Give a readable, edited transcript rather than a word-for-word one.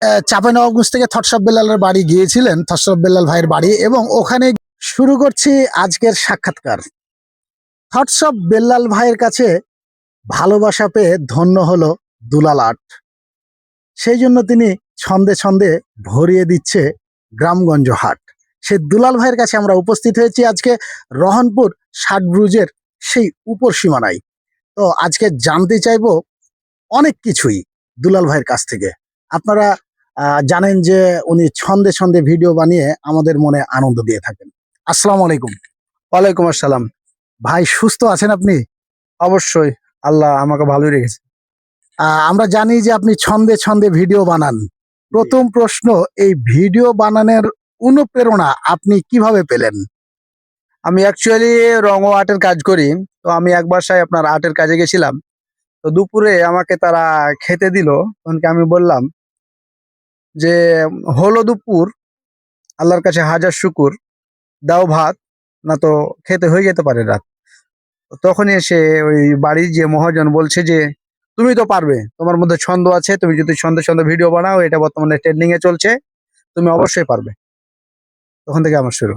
চাঁপাইনবাবগঞ্জ থেকে থটসব বেলালের বাড়ি গিয়েছিলেন, থটসব বেলাল ভাইয়ের বাড়ি, এবং ওখানে শুরু করছি আজকের সাক্ষাৎকার। থটসব বেলাল ভাইয়ের কাছে ভালোবাসা পেয়ে ধন্য হলো দুলাল আর্ট। সেই জন্য তিনি ছন্দে ছন্দে ভরিয়ে দিচ্ছে গ্রামগঞ্জ হাট। সে দুলাল ভাইয়ের কাছে আমরা উপস্থিত হয়েছি আজকে রহনপুর ষাট ব্রুজের সেই উপর সীমানায়। তো আজকে জানতে চাইবো অনেক কিছুই দুলাল ভাইয়ের কাছ থেকে। আপনারা জানেন যে উনি ছন্দে ছন্দে ভিডিও বানিয়ে আমাদের মনে আনন্দ দিয়ে থাকেন। আসসালামু আলাইকুম। ওয়ালাইকুম আসসালাম। ভাই, সুস্থ আছেন আপনি? অবশ্যই, আল্লাহ আমাকে ভালোই রেখেছে। আমরা জানি যে আপনি ছন্দে ছন্দে ভিডিও বানান। প্রথম প্রশ্ন, এই ভিডিও বানানোর অনুপ্রেরণা আপনি কিভাবে পেলেন? আমি অ্যাকচুয়ালি রং ও আর্টের কাজ করি। তো আমি এক বাসায় আপনার আর্টের কাজে গেছিলাম। তো দুপুরে আমাকে তারা খেতে দিল। তখন আমি বললাম যে হলো দুপুর, আল্লাহর কাছে হাজার শুকুর, দাও ভাত, না তো খেতে হয়ে যেতে পারে রাত। তো তখনই এসে ওই বাড়ির যে মহাজন বলছে যে তুমি তো পারবে, তোমার মধ্যে ছন্দ আছে, তুমি যদি ছন্দে ছন্দে ভিডিও বানাও, এটা বর্তমানে ট্রেন্ডিং এ চলছে, তুমি অবশ্যই পারবে। তখন থেকে আমার শুরু।